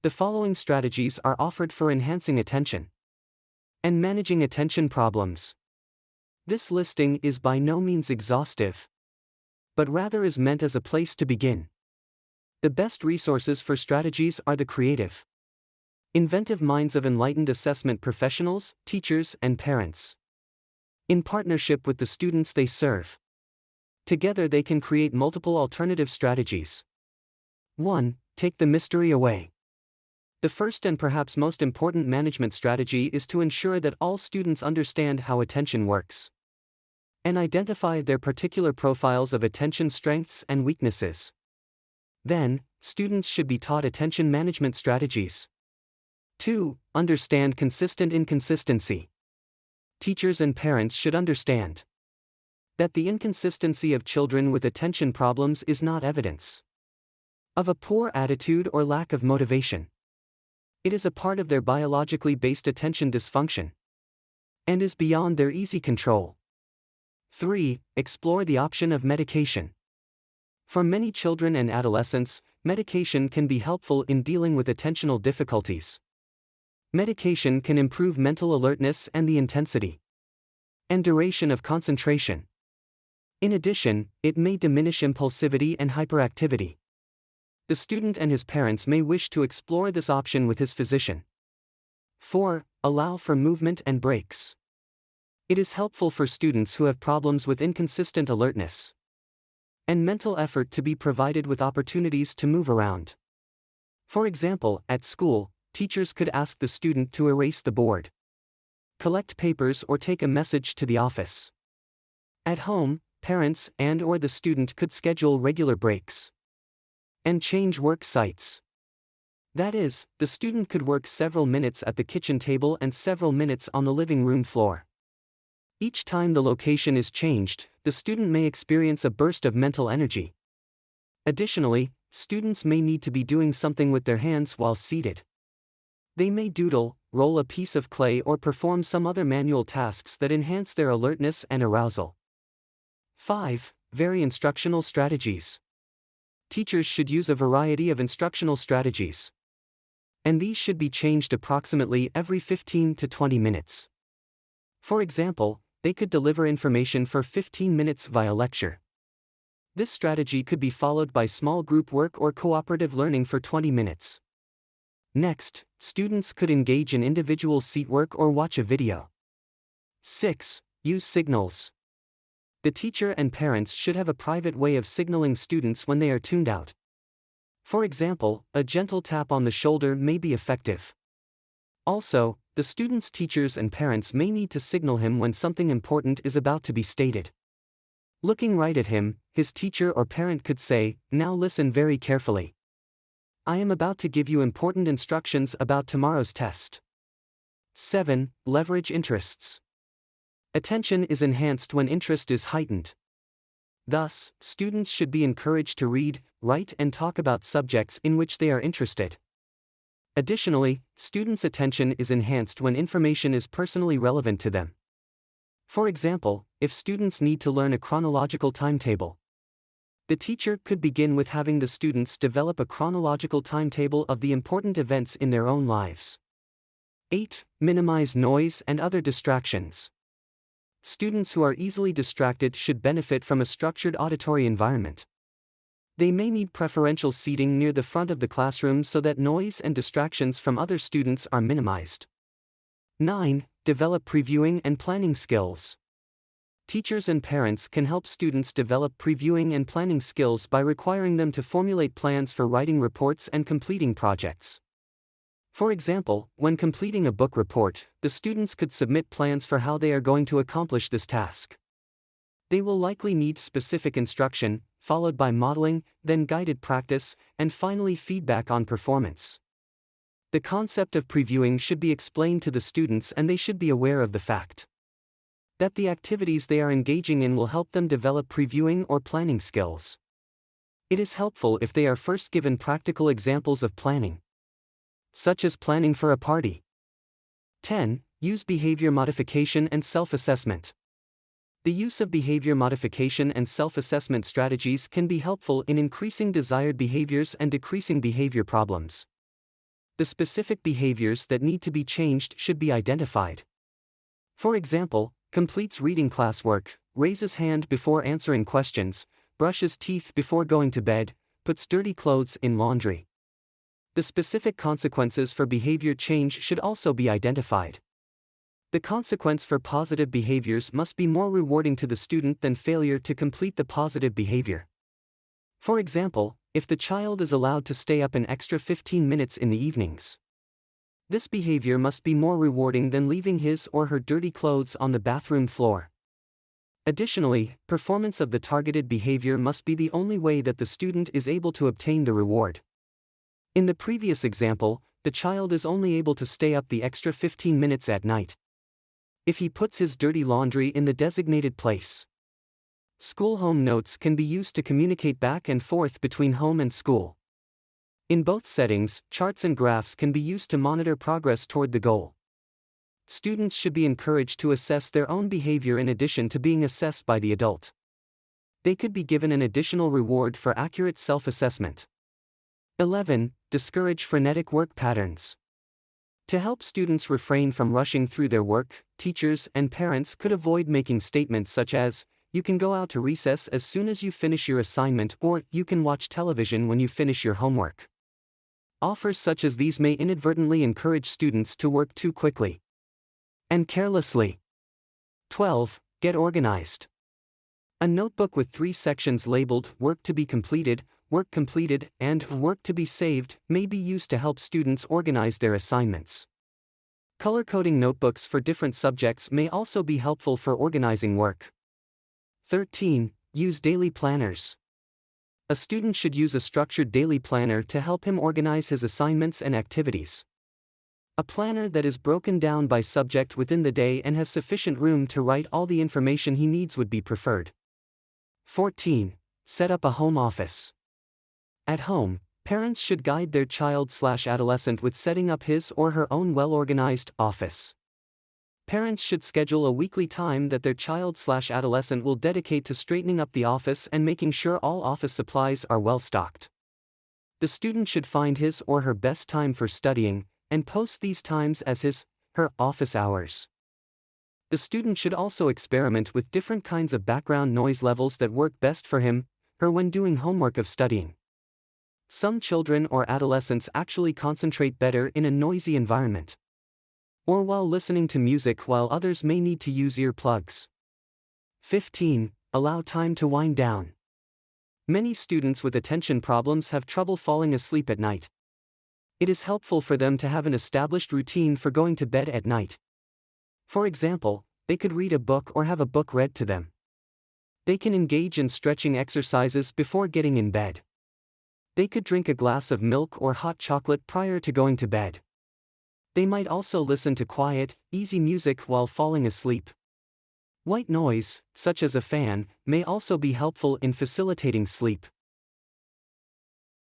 The following strategies are offered for enhancing attention and managing attention problems. This listing is by no means exhaustive, but rather is meant as a place to begin. The best resources for strategies are the creative, inventive minds of enlightened assessment professionals, teachers, and parents, in partnership with the students they serve. Together they can create multiple alternative strategies. 1. Take the mystery away. The first and perhaps most important management strategy is to ensure that all students understand how attention works and identify their particular profiles of attention strengths and weaknesses. Then, students should be taught attention management strategies. 2. Understand consistent inconsistency. Teachers and parents should understand that the inconsistency of children with attention problems is not evidence of a poor attitude or lack of motivation. It is a part of their biologically based attention dysfunction and is beyond their easy control. 3. Explore the option of medication. For many children and adolescents, medication can be helpful in dealing with attentional difficulties. Medication can improve mental alertness and the intensity and duration of concentration. In addition, it may diminish impulsivity and hyperactivity. The student and his parents may wish to explore this option with his physician. 4. Allow for movement and breaks. It is helpful for students who have problems with inconsistent alertness and mental effort to be provided with opportunities to move around. For example, at school, teachers could ask the student to erase the board, collect papers, or take a message to the office. At home, parents and/or the student could schedule regular breaks and change work sites. That is, the student could work several minutes at the kitchen table and several minutes on the living room floor. Each time the location is changed, the student may experience a burst of mental energy. Additionally, students may need to be doing something with their hands while seated. They may doodle, roll a piece of clay, or perform some other manual tasks that enhance their alertness and arousal. 5. Vary instructional strategies. Teachers should use a variety of instructional strategies, and these should be changed approximately every 15 to 20 minutes. For example, they could deliver information for 15 minutes via lecture. This strategy could be followed by small group work or cooperative learning for 20 minutes. Next, students could engage in individual seat work or watch a video. 6. Use signals. The teacher and parents should have a private way of signaling students when they are tuned out. For example, a gentle tap on the shoulder may be effective. Also, the student's teachers and parents may need to signal him when something important is about to be stated. Looking right at him, his teacher or parent could say, "Now listen very carefully. I am about to give you important instructions about tomorrow's test." 7. Leverage interests. Attention is enhanced when interest is heightened. Thus, students should be encouraged to read, write, and talk about subjects in which they are interested. Additionally, students' attention is enhanced when information is personally relevant to them. For example, if students need to learn a chronological timetable, the teacher could begin with having the students develop a chronological timetable of the important events in their own lives. 8. Minimize noise and other distractions. Students who are easily distracted should benefit from a structured auditory environment. They may need preferential seating near the front of the classroom so that noise and distractions from other students are minimized. 9. Develop previewing and planning skills. Teachers and parents can help students develop previewing and planning skills by requiring them to formulate plans for writing reports and completing projects. For example, when completing a book report, the students could submit plans for how they are going to accomplish this task. They will likely need specific instruction, followed by modeling, then guided practice, and finally feedback on performance. The concept of previewing should be explained to the students, and they should be aware of the fact that the activities they are engaging in will help them develop previewing or planning skills. It is helpful if they are first given practical examples of planning, such as planning for a party. 10. Use behavior modification and self-assessment. The use of behavior modification and self-assessment strategies can be helpful in increasing desired behaviors and decreasing behavior problems. The specific behaviors that need to be changed should be identified. For example, completes reading classwork, raises hand before answering questions, brushes teeth before going to bed, puts dirty clothes in laundry. The specific consequences for behavior change should also be identified. The consequence for positive behaviors must be more rewarding to the student than failure to complete the positive behavior. For example, if the child is allowed to stay up an extra 15 minutes in the evenings, this behavior must be more rewarding than leaving his or her dirty clothes on the bathroom floor. Additionally, performance of the targeted behavior must be the only way that the student is able to obtain the reward. In the previous example, the child is only able to stay up the extra 15 minutes at night if he puts his dirty laundry in the designated place. School home notes can be used to communicate back and forth between home and school. In both settings, charts and graphs can be used to monitor progress toward the goal. Students should be encouraged to assess their own behavior in addition to being assessed by the adult. They could be given an additional reward for accurate self-assessment. 11. Discourage frenetic work patterns. To help students refrain from rushing through their work, teachers and parents could avoid making statements such as, "You can go out to recess as soon as you finish your assignment," or "You can watch television when you finish your homework." Offers such as these may inadvertently encourage students to work too quickly and carelessly. 12. Get organized. A notebook with 3 sections labeled "Work to be completed," "Work completed," and "Work to be saved" may be used to help students organize their assignments. Color-coding notebooks for different subjects may also be helpful for organizing work. 13. Use daily planners. A student should use a structured daily planner to help him organize his assignments and activities. A planner that is broken down by subject within the day and has sufficient room to write all the information he needs would be preferred. 14. Set up a home office. At home, parents should guide their child/adolescent with setting up his or her own well-organized office. Parents should schedule a weekly time that their child/adolescent will dedicate to straightening up the office and making sure all office supplies are well stocked. The student should find his or her best time for studying, and post these times as his/her office hours. The student should also experiment with different kinds of background noise levels that work best for him/her when doing homework of studying. Some children or adolescents actually concentrate better in a noisy environment, or while listening to music, while others may need to use earplugs. 15. Allow time to wind down. Many students with attention problems have trouble falling asleep at night. It is helpful for them to have an established routine for going to bed at night. For example, they could read a book or have a book read to them. They can engage in stretching exercises before getting in bed. They could drink a glass of milk or hot chocolate prior to going to bed. They might also listen to quiet, easy music while falling asleep. White noise, such as a fan, may also be helpful in facilitating sleep.